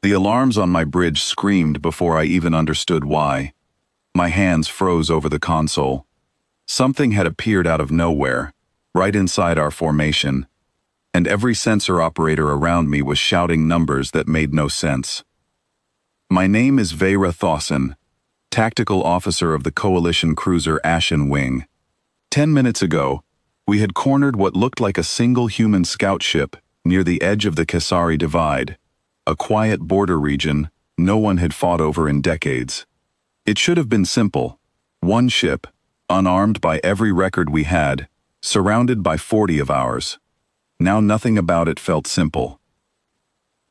The alarms on my bridge screamed before I even understood why. My hands froze over the console. Something had appeared out of nowhere, right inside our formation, and every sensor operator around me was shouting numbers that made no sense. My name is Vera Thawson, tactical officer of the Coalition cruiser Ashen Wing. 10 minutes ago, we had cornered what looked like a single human scout ship near the edge of the Kesari Divide, a quiet border region no one had fought over in decades. It should have been simple. One ship, unarmed by every record we had, surrounded by 40 of ours. Now nothing about it felt simple.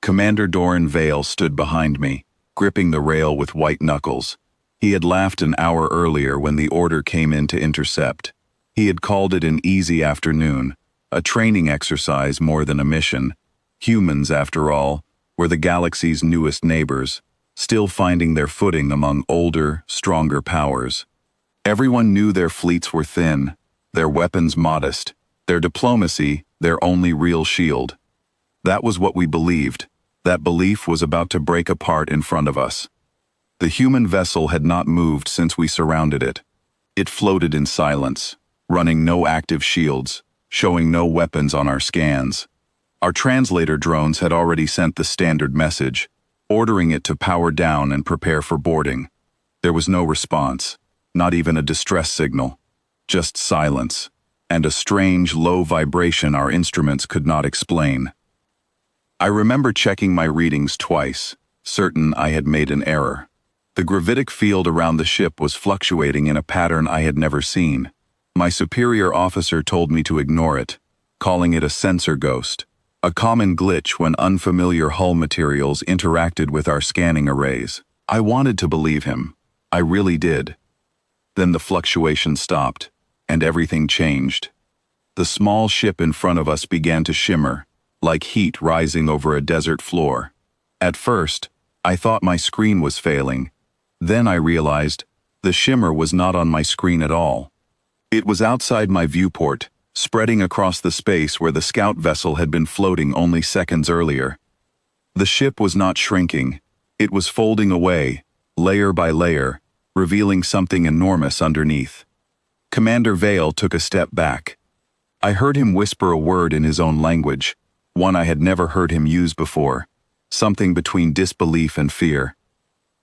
Commander Doran Vale stood behind me, gripping the rail with white knuckles. He had laughed an hour earlier when the order came in to intercept. He had called it an easy afternoon, a training exercise more than a mission. Humans, after all, were the galaxy's newest neighbors, still finding their footing among older, stronger powers. Everyone knew their fleets were thin, their weapons modest, their diplomacy their only real shield. That was what we believed. That belief was about to break apart in front of us. The human vessel had not moved since we surrounded it. It floated in silence, running no active shields, showing no weapons on our scans. Our translator drones had already sent the standard message, ordering it to power down and prepare for boarding. There was no response, not even a distress signal, just silence, and a strange, low vibration our instruments could not explain. I remember checking my readings twice, certain I had made an error. The gravitic field around the ship was fluctuating in a pattern I had never seen. My superior officer told me to ignore it, calling it a sensor ghost, a common glitch when unfamiliar hull materials interacted with our scanning arrays. I wanted to believe him. I really did. Then the fluctuation stopped, and everything changed. The small ship in front of us began to shimmer, like heat rising over a desert floor. At first, I thought my screen was failing. Then I realized the shimmer was not on my screen at all. It was outside my viewport, spreading across the space where the scout vessel had been floating only seconds earlier. The ship was not shrinking. It was folding away, layer by layer, revealing something enormous underneath. Commander Vale took a step back. I heard him whisper a word in his own language, one I had never heard him use before, something between disbelief and fear.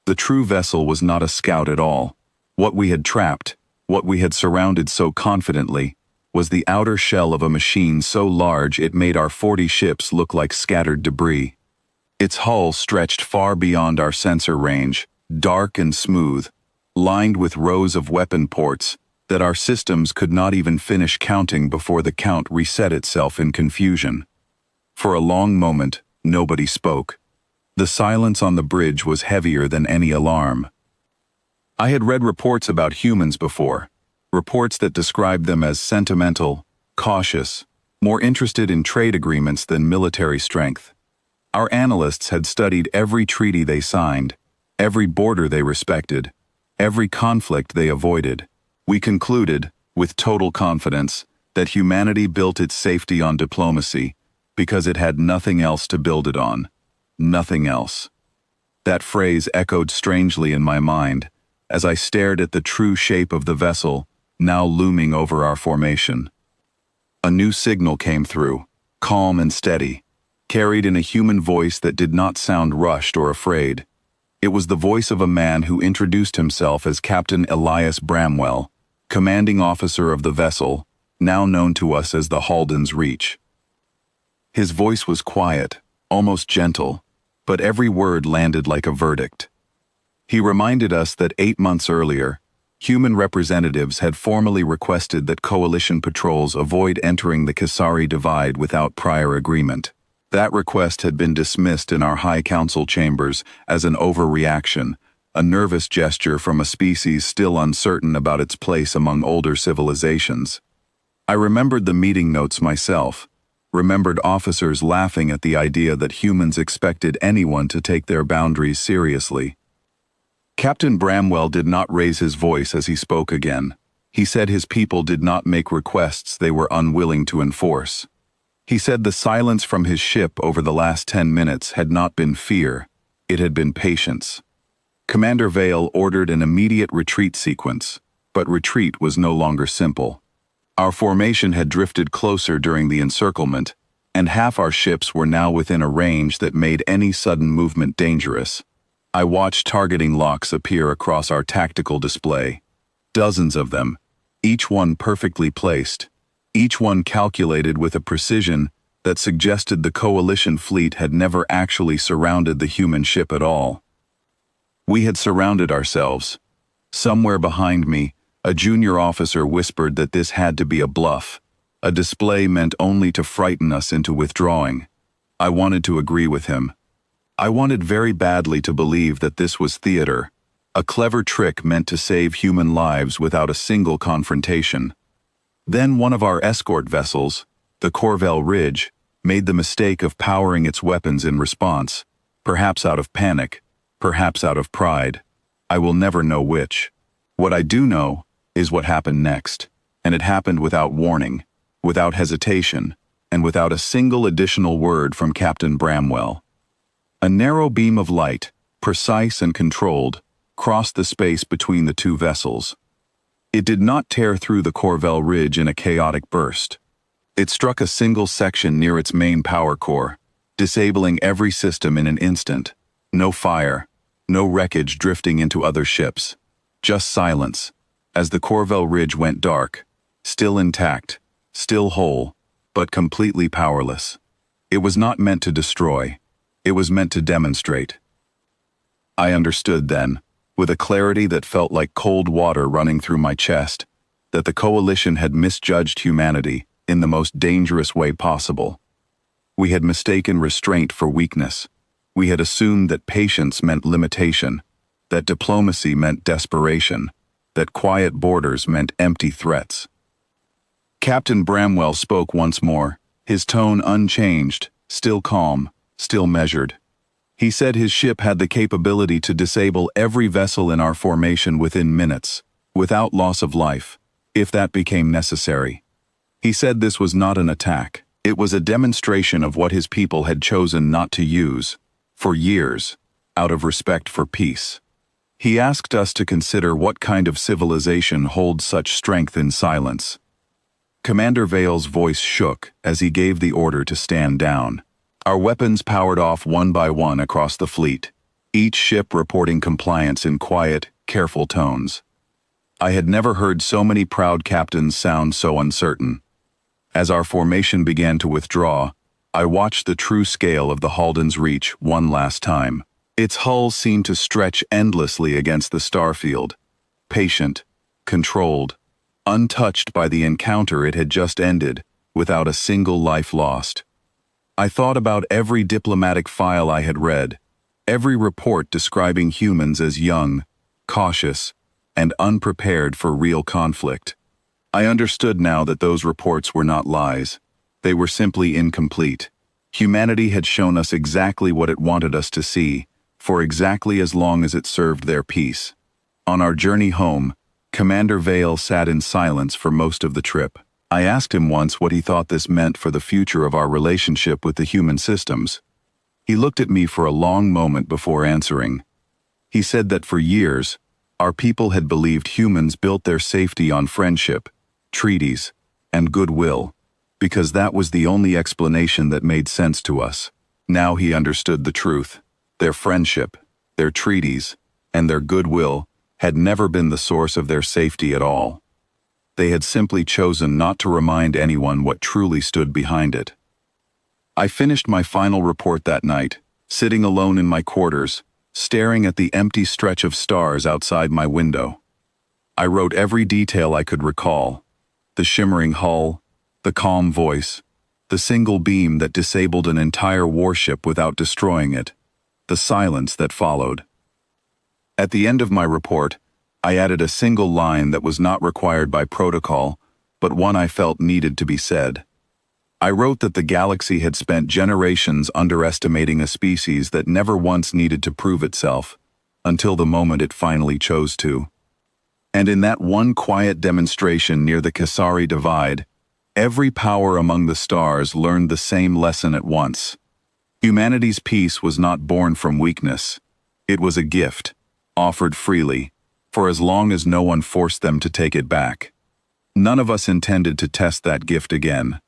The true vessel was not a scout at all. What we had trapped, what we had surrounded so confidently, was the outer shell of a machine so large it made our 40 ships look like scattered debris. Its hull stretched far beyond our sensor range, dark and smooth, lined with rows of weapon ports that our systems could not even finish counting before the count reset itself in confusion. For a long moment, nobody spoke. The silence on the bridge was heavier than any alarm. I had read reports about humans before, reports that described them as sentimental, cautious, more interested in trade agreements than military strength. Our analysts had studied every treaty they signed, every border they respected, every conflict they avoided. We concluded, with total confidence, that humanity built its safety on diplomacy because it had nothing else to build it on. Nothing else. That phrase echoed strangely in my mind as I stared at the true shape of the vessel now looming over our formation. A new signal came through, calm and steady, carried in a human voice that did not sound rushed or afraid. It was the voice of a man who introduced himself as Captain Elias Bramwell, commanding officer of the vessel, now known to us as the Halden's Reach. His voice was quiet, almost gentle, but every word landed like a verdict. He reminded us that 8 months earlier, human representatives had formally requested that Coalition patrols avoid entering the Kesari Divide without prior agreement. That request had been dismissed in our High Council chambers as an overreaction, a nervous gesture from a species still uncertain about its place among older civilizations. I remembered the meeting notes myself, remembered officers laughing at the idea that humans expected anyone to take their boundaries seriously. Captain Bramwell did not raise his voice as he spoke again. He said his people did not make requests they were unwilling to enforce. He said the silence from his ship over the last 10 minutes had not been fear. It had been patience. Commander Vale ordered an immediate retreat sequence, but retreat was no longer simple. Our formation had drifted closer during the encirclement, and half our ships were now within a range that made any sudden movement dangerous. I watched targeting locks appear across our tactical display. Dozens of them, each one perfectly placed, each one calculated with a precision that suggested the coalition fleet had never actually surrounded the human ship at all. We had surrounded ourselves. Somewhere behind me, a junior officer whispered that this had to be a bluff, a display meant only to frighten us into withdrawing. I wanted to agree with him. I wanted very badly to believe that this was theater, a clever trick meant to save human lives without a single confrontation. Then one of our escort vessels, the Corvell Ridge, made the mistake of powering its weapons in response, perhaps out of panic, perhaps out of pride. I will never know which. What I do know is what happened next, and it happened without warning, without hesitation, and without a single additional word from Captain Bramwell. A narrow beam of light, precise and controlled, crossed the space between the two vessels. It did not tear through the Corvell Ridge in a chaotic burst. It struck a single section near its main power core, disabling every system in an instant. No fire, no wreckage drifting into other ships. Just silence, as the Corvell Ridge went dark, still intact, still whole, but completely powerless. It was not meant to destroy. It was meant to demonstrate. I understood then, with a clarity that felt like cold water running through my chest, that the coalition had misjudged humanity in the most dangerous way possible. We had mistaken restraint for weakness. We had assumed that patience meant limitation, that diplomacy meant desperation, that quiet borders meant empty threats. Captain Bramwell spoke once more, his tone unchanged, still calm, still measured. He said his ship had the capability to disable every vessel in our formation within minutes, without loss of life, if that became necessary. He said this was not an attack. It was a demonstration of what his people had chosen not to use, for years, out of respect for peace. He asked us to consider what kind of civilization holds such strength in silence. Commander Vale's voice shook as he gave the order to stand down. Our weapons powered off one by one across the fleet, each ship reporting compliance in quiet, careful tones. I had never heard so many proud captains sound so uncertain. As our formation began to withdraw, I watched the true scale of the Haldan's reach one last time. Its hull seemed to stretch endlessly against the starfield, patient, controlled, untouched by the encounter it had just ended, without a single life lost. I thought about every diplomatic file I had read, every report describing humans as young, cautious, and unprepared for real conflict. I understood now that those reports were not lies. They were simply incomplete. Humanity had shown us exactly what it wanted us to see, for exactly as long as it served their peace. On our journey home, Commander Vale sat in silence for most of the trip. I asked him once what he thought this meant for the future of our relationship with the human systems. He looked at me for a long moment before answering. He said that for years, our people had believed humans built their safety on friendship, treaties, and goodwill, because that was the only explanation that made sense to us. Now he understood the truth. Their friendship, their treaties, and their goodwill had never been the source of their safety at all. They had simply chosen not to remind anyone what truly stood behind it. I finished my final report that night, sitting alone in my quarters, staring at the empty stretch of stars outside my window. I wrote every detail I could recall: the shimmering hull, the calm voice, the single beam that disabled an entire warship without destroying it, the silence that followed. At the end of my report, I added a single line that was not required by protocol, but one I felt needed to be said. I wrote that the galaxy had spent generations underestimating a species that never once needed to prove itself, until the moment it finally chose to. And in that one quiet demonstration near the Kasari Divide, every power among the stars learned the same lesson at once. Humanity's peace was not born from weakness. It was a gift, offered freely, for as long as no one forced them to take it back. None of us intended to test that gift again.